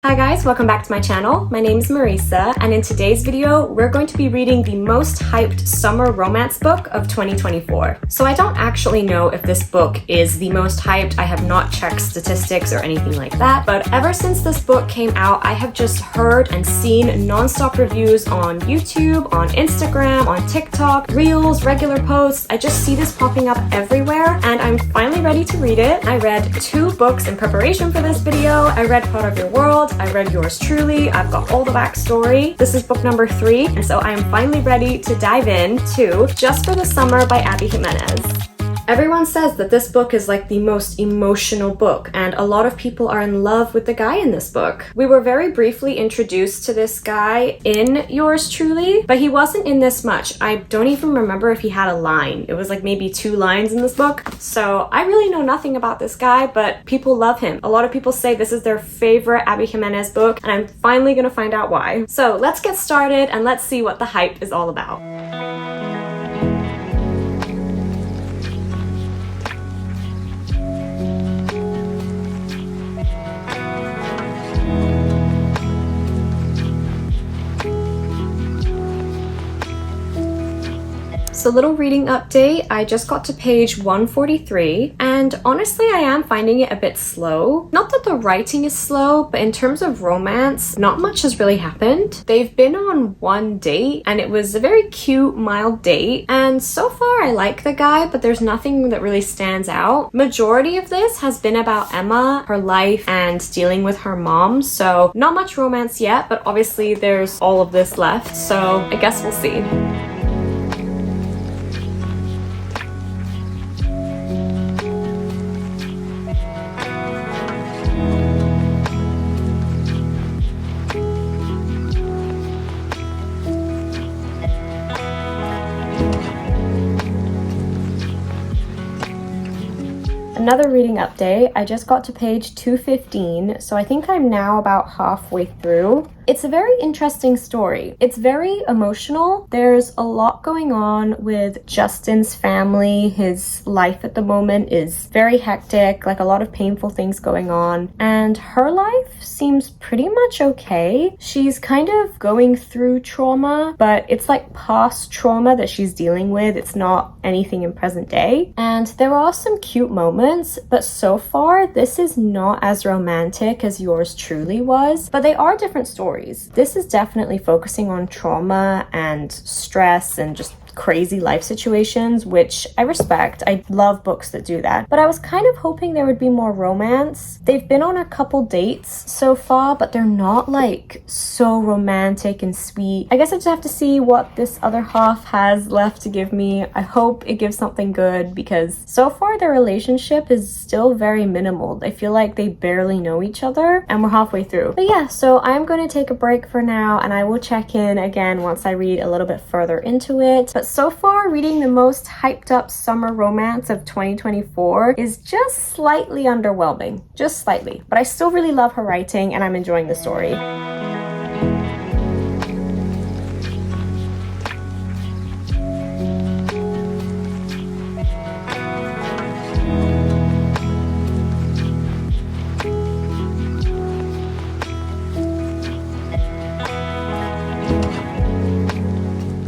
Hi guys, welcome back to my channel. My name is Marisa, and in today's video, we're going to be reading the most hyped summer romance book of 2024. So I don't actually know if this book is the most hyped. I have not checked statistics or anything like that, but ever since this book came out, I have just heard and seen non-stop reviews on YouTube, on Instagram, on TikTok, Reels, regular posts. I just see this popping up everywhere, and I'm finally ready to read it. I read 2 books in preparation for this video. I read Part of Your World, I read Yours Truly, I've got all the backstory. This is book number 3, and so I am finally ready to dive in to Just for the Summer by Abby Jimenez. Everyone says that this book is like the most emotional book, and a lot of people are in love with the guy in this book. We were very briefly introduced to this guy in Yours Truly, but he wasn't in this much. I don't even remember if he had a line. It was like maybe 2 lines in this book. So I really know nothing about this guy, but people love him. A lot of people say this is their favorite Abby Jimenez book, and I'm finally gonna find out why. So let's get started and let's see what the hype is all about. So little reading update, I just got to page 143, and honestly I am finding it a bit slow. Not that the writing is slow, but in terms of romance, not much has really happened. They've been on 1 date, and it was a very cute, mild date, and so far I like the guy, but there's nothing that really stands out. Majority of this has been about Emma, her life, and dealing with her mom, so not much romance yet, but obviously there's all of this left, so I guess we'll see. Another reading update, I just got to page 215, so I think I'm now about halfway through. It's a very interesting story. It's very emotional. There's a lot going on with Justin's family. His life at the moment is very hectic, like a lot of painful things going on. And her life seems pretty much okay. She's kind of going through trauma, but it's like past trauma that she's dealing with. It's not anything in present day. And there are some cute moments, but so far this is not as romantic as Yours Truly was. But they are different stories. This is definitely focusing on trauma and stress and just crazy life situations, which I respect. I love books that do that. But I was kind of hoping there would be more romance. They've been on a couple dates so far, but they're not like so romantic and sweet. I guess I just have to see what this other half has left to give me. I hope it gives something good, because so far their relationship is still very minimal. I feel like they barely know each other, and we're halfway through. But yeah, so I'm going to take a break for now, and I will check in again once I read a little bit further into it. But so far, reading the most hyped up summer romance of 2024 is just slightly underwhelming. Just slightly. But I still really love her writing, and I'm enjoying the story.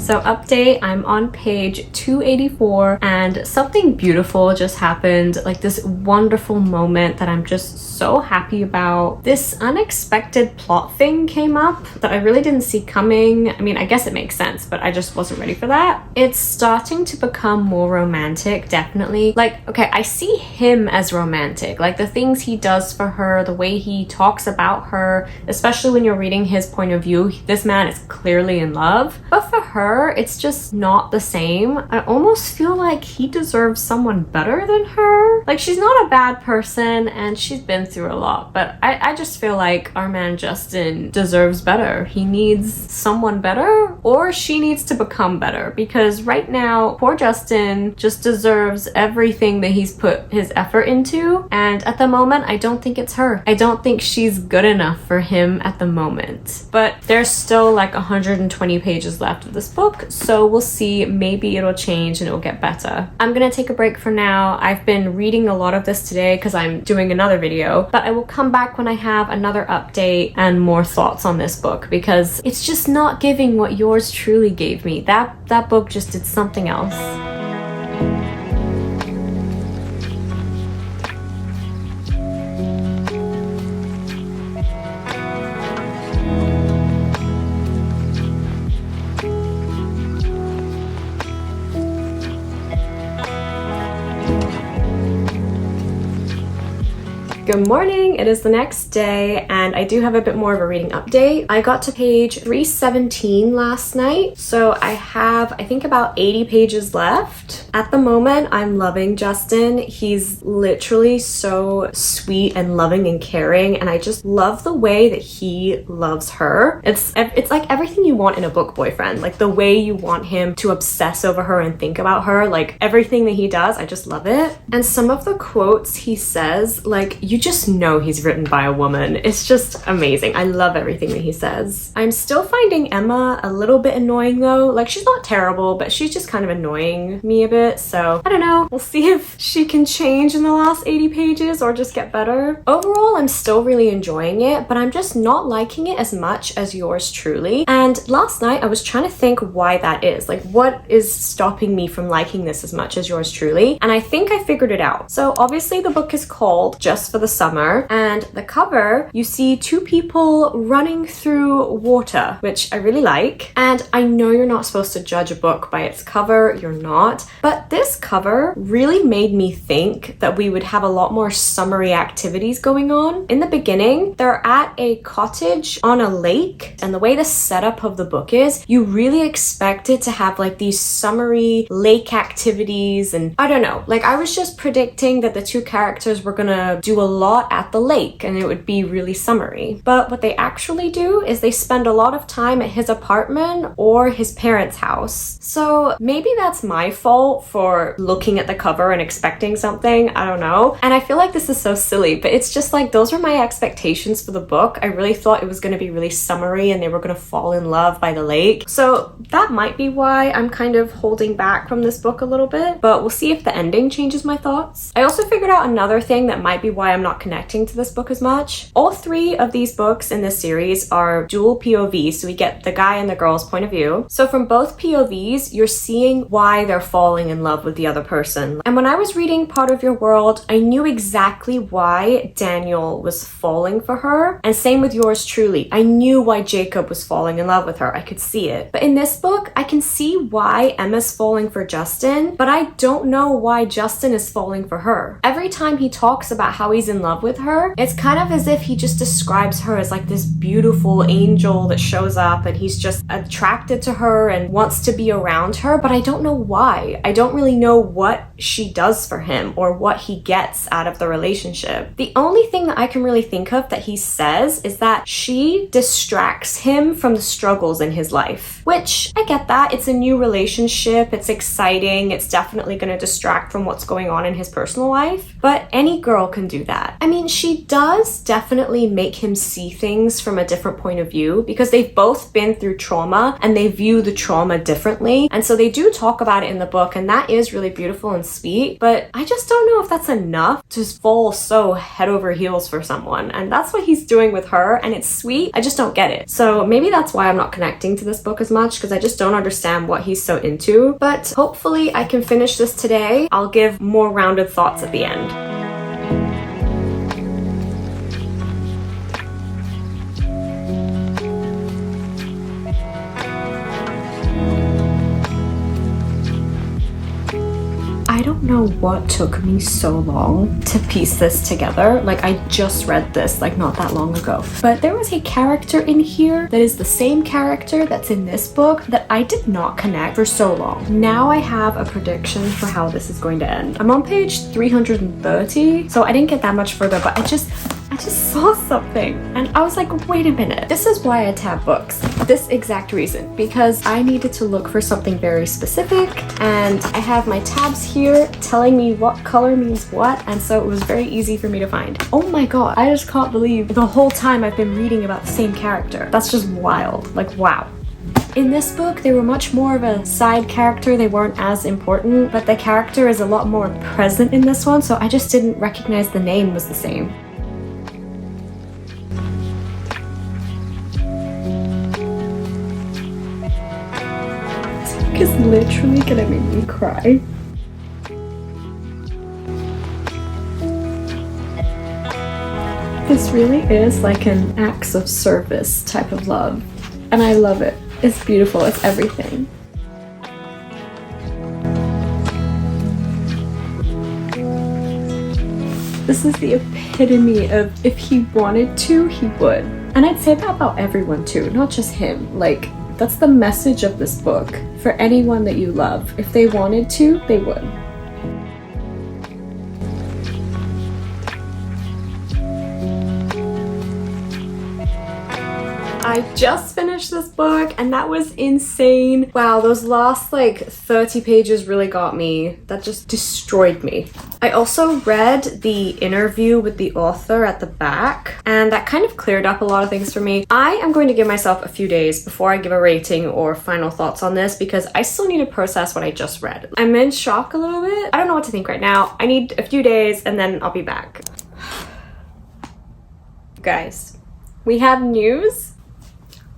So update, I'm on page 284, and something beautiful just happened, like this wonderful moment that I'm just so happy about. This unexpected plot thing came up that I really didn't see coming. I mean, I guess it makes sense, but I just wasn't ready for that. It's starting to become more romantic, definitely. Like, okay, I see him as romantic, like the things he does for her, the way he talks about her, especially when you're reading his point of view. This man is clearly in love, but for her, it's just not the same. I almost feel like he deserves someone better than her. Like, she's not a bad person and she's been through a lot, but I just feel like our man Justin deserves better. He needs someone better, or she needs to become better, because right now poor Justin just deserves everything that he's put his effort into, and at the moment I don't think it's her. I don't think she's good enough for him at the moment. But there's still like 120 pages left of this book, so we'll see. Maybe it'll change and it'll get better. I'm gonna take a break for now. I've been reading a lot of this today because I'm doing another video video, but I will come back when I have another update and more thoughts on this book, because it's just not giving what yours truly gave me. That book just did something else. Good morning, it is the next day and I do have a bit more of a reading update. I got to page 317 last night, so I have, I think, about 80 pages left. At the moment, I'm loving Justin. He's literally so sweet and loving and caring, and I just love the way that he loves her. It's like everything you want in a book boyfriend, like the way you want him to obsess over her and think about her, like everything that he does, I just love it. And some of the quotes he says, like, you just know he's written by a woman. It's just amazing. I love everything that he says. I'm still finding Emma a little bit annoying though. Like, she's not terrible, but she's just kind of annoying me a bit. So I don't know. We'll see if she can change in the last 80 pages or just get better. Overall, I'm still really enjoying it, but I'm just not liking it as much as yours truly. And last night I was trying to think why that is. Like, what is stopping me from liking this as much as yours truly? And I think I figured it out. So obviously the book is called Just for the Summer, and the cover, you see two people running through water, which I really like. And I know you're not supposed to judge a book by its cover, you're not, but this cover really made me think that we would have a lot more summery activities going on. In the beginning, they're at a cottage on a lake, and the way the setup of the book is, you really expect it to have like these summery lake activities, and I don't know, like I was just predicting that the two characters were gonna do a lot at the lake and it would be really summery. But what they actually do is they spend a lot of time at his apartment or his parents' house. So maybe that's my fault for looking at the cover and expecting something, I don't know. And I feel like this is so silly, but it's just like those were my expectations for the book. I really thought it was going to be really summery and they were going to fall in love by the lake. So that might be why I'm kind of holding back from this book a little bit, but we'll see if the ending changes my thoughts. I also figured out another thing that might be why I'm not connecting to this book as much. All three of these books in this series are dual POVs, so we get the guy and the girl's point of view. So from both POVs, you're seeing why they're falling in love with the other person. And when I was reading Part of Your World, I knew exactly why Daniel was falling for her, and same with yours truly. I knew why Jacob was falling in love with her. I could see it. But in this book, I can see why Emma's falling for Justin, but I don't know why Justin is falling for her. Every time he talks about how he's in love with her, it's kind of as if he just describes her as like this beautiful angel that shows up and he's just attracted to her and wants to be around her, but I don't know why. I don't really know what she does for him or what he gets out of the relationship. The only thing that I can really think of that he says is that she distracts him from the struggles in his life, which I get that. It's a new relationship, it's exciting, it's definitely going to distract from what's going on in his personal life, but any girl can do that. I mean, she does definitely make him see things from a different point of view because they've both been through trauma and they view the trauma differently, and so they do talk about it in the book, and that is really beautiful and sweet, but I just don't know if that's enough to fall so head over heels for someone, and that's what he's doing with her, and it's sweet. I just don't get it. So maybe that's why I'm not connecting to this book as much, because I just don't understand what he's so into, but hopefully I can finish this today. I'll give more rounded thoughts at the end. I don't know what took me so long to piece this together. Like, I just read this like not that long ago, but there was a character in here that is the same character that's in this book that I did not connect for so long. Now I have a prediction for how this is going to end. I'm on page 330, so I didn't get that much further, but I just saw something and I was like, wait a minute. This is why I tab books. This exact reason, because I needed to look for something very specific, and I have my tabs here telling me what color means what, and so it was very easy for me to find. Oh my god, I just can't believe the whole time I've been reading about the same character. That's just wild. Like, wow. In this book, they were much more of a side character. They weren't as important, but the character is a lot more present in this one, so I just didn't recognize the name was the same. book is literally gonna make me cry. This really is like an acts of service type of love, and I love it. It's beautiful, it's everything. This is the epitome of if he wanted to, he would. And I'd say that about everyone too, not just him. Like, that's the message of this book. For anyone that you love, if they wanted to, they would. I just finished this book and that was insane. Wow, those last like 30 pages really got me. That just destroyed me. I also read the interview with the author at the back and that kind of cleared up a lot of things for me. I am going to give myself a few days before I give a rating or final thoughts on this because I still need to process what I just read. I'm in shock a little bit. I don't know what to think right now. I need a few days and then I'll be back. Guys, we have news.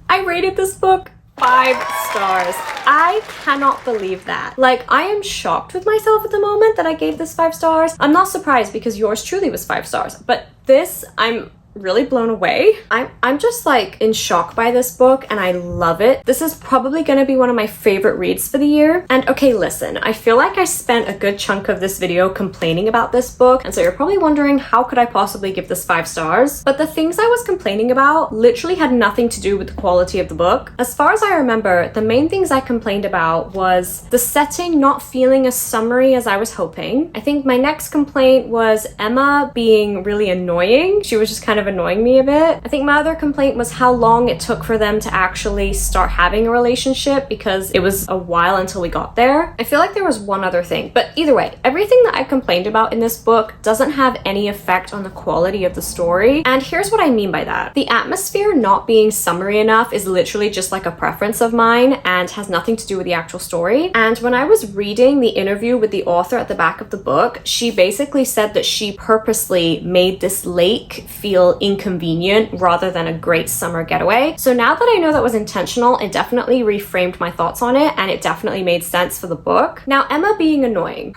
I rated this book 5 stars. I cannot believe that. Like, I am shocked with myself at the moment that I gave this 5 stars. I'm not surprised because yours truly was 5 stars, but this, I'm really blown away. I'm just like in shock by this book and I love it. This is probably gonna be one of my favorite reads for the year. And okay, listen, I feel like I spent a good chunk of this video complaining about this book, and so you're probably wondering how could I possibly give this 5 stars? But the things I was complaining about literally had nothing to do with the quality of the book. As far as I remember, the main things I complained about was the setting not feeling as summery as I was hoping. I think my next complaint was Emma being really annoying. She was just kind of annoying me a bit. I think my other complaint was how long it took for them to actually start having a relationship because it was a while until we got there. I feel like there was one other thing, but either way, everything that I complained about in this book doesn't have any effect on the quality of the story. And here's what I mean by that. The atmosphere not being summery enough is literally just like a preference of mine and has nothing to do with the actual story. And when I was reading the interview with the author at the back of the book, she basically said that she purposely made this lake feel inconvenient rather than a great summer getaway. So now that I know that was intentional, it definitely reframed my thoughts on it and it definitely made sense for the book. Now, Emma being annoying,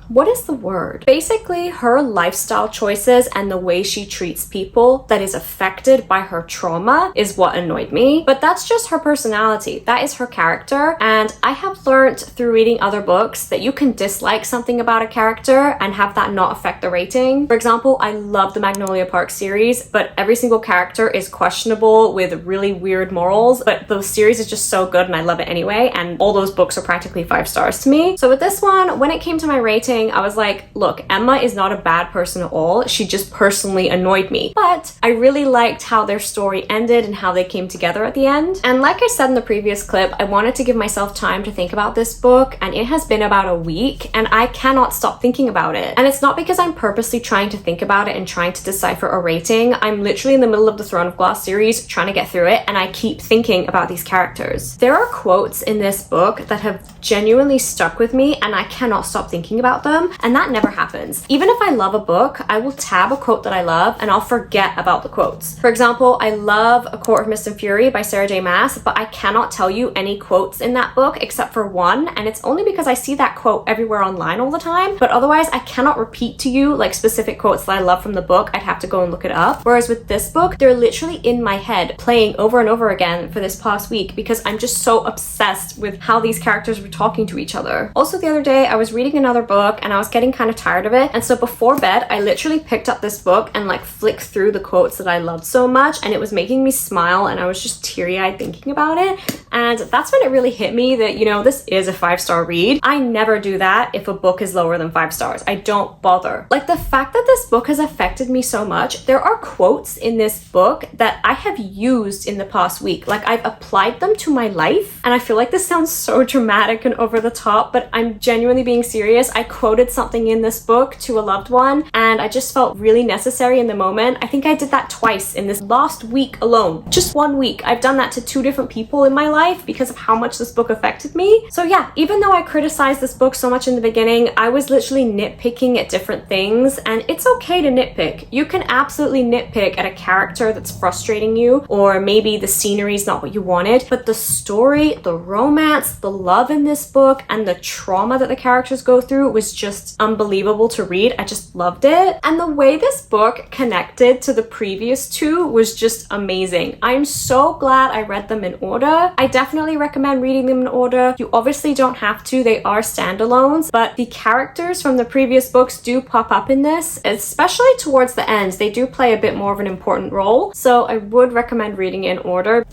what is the word? Basically, her lifestyle choices and the way she treats people that is affected by her trauma is what annoyed me. But that's just her personality. That is her character. And I have learned through reading other books that you can dislike something about a character and have that not affect the rating. For example, I love the Magnolia Park series, but every single character is questionable with really weird morals. But the series is just so good and I love it anyway. And all those books are practically 5 stars to me. So with this one, when it came to my rating, I was like, look, Emma is not a bad person at all. She just personally annoyed me. But I really liked how their story ended and how they came together at the end. And like I said in the previous clip, I wanted to give myself time to think about this book, and it has been about a week and I cannot stop thinking about it. And it's not because I'm purposely trying to think about it and trying to decipher a rating. I'm literally in the middle of the Throne of Glass series trying to get through it and I keep thinking about these characters. There are quotes in this book that have genuinely stuck with me and I cannot stop thinking about them. And that never happens. Even if I love a book, I will tab a quote that I love and I'll forget about the quotes. For example, I love A Court of Mist and Fury by Sarah J Maas, but I cannot tell you any quotes in that book except for one, and it's only because I see that quote everywhere online all the time, but otherwise I cannot repeat to you like specific quotes that I love from the book. I'd have to go and look it up. Whereas with this book, they're literally in my head playing over and over again for this past week because I'm just so obsessed with how these characters were talking to each other. Also the other day, I was reading another book and I was getting kind of tired of it, and so before bed I literally picked up this book and like flicked through the quotes that I loved so much, and it was making me smile and I was just teary-eyed thinking about it. And that's when it really hit me that, you know, this is a 5-star read. I never do that if a book is lower than 5 stars. I don't bother. Like, the fact that this book has affected me so much, there are quotes in this book that I have used in the past week. Like, I've applied them to my life, and I feel like this sounds so dramatic and over the top, but I'm genuinely being serious. I quoted something in this book to a loved one and I just felt really necessary in the moment. I think I did that twice in this last week alone. Just 1 week. I've done that to 2 different people in my life life because of how much this book affected me. So yeah, even though I criticized this book so much in the beginning, I was literally nitpicking at different things, and it's okay to nitpick. You can absolutely nitpick at a character that's frustrating you, or maybe the scenery is not what you wanted, but the story, the romance, the love in this book, and the trauma that the characters go through was just unbelievable to read. I just loved it. And the way this book connected to the previous two was just amazing. I'm so glad I read them in order. I definitely recommend reading them in order. You obviously don't have to, they are standalones, but the characters from the previous books do pop up in this, especially towards the end. They do play a bit more of an important role, so I would recommend reading it in order.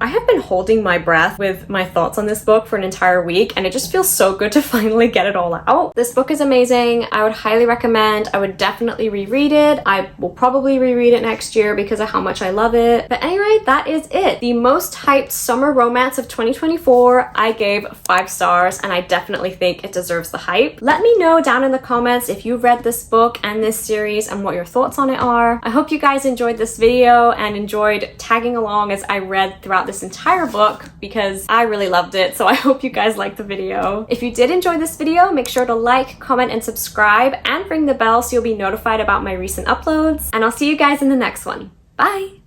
I have been holding my breath with my thoughts on this book for an entire week, and it just feels so good to finally get it all out. This book is amazing. I would highly recommend. I would definitely reread it. I will probably reread it next year because of how much I love it. But anyway, that is it. The most hyped summer romance of 2024, I gave 5 stars, and I definitely think it deserves the hype. Let me know down in the comments if you read this book and this series and what your thoughts on it are. I hope you guys enjoyed this video and enjoyed tagging along as I read throughout this entire book, because I really loved it, so I hope you guys liked the video. If you did enjoy this video, make sure to like, comment, and subscribe, and ring the bell so you'll be notified about my recent uploads, and I'll see you guys in the next one. Bye!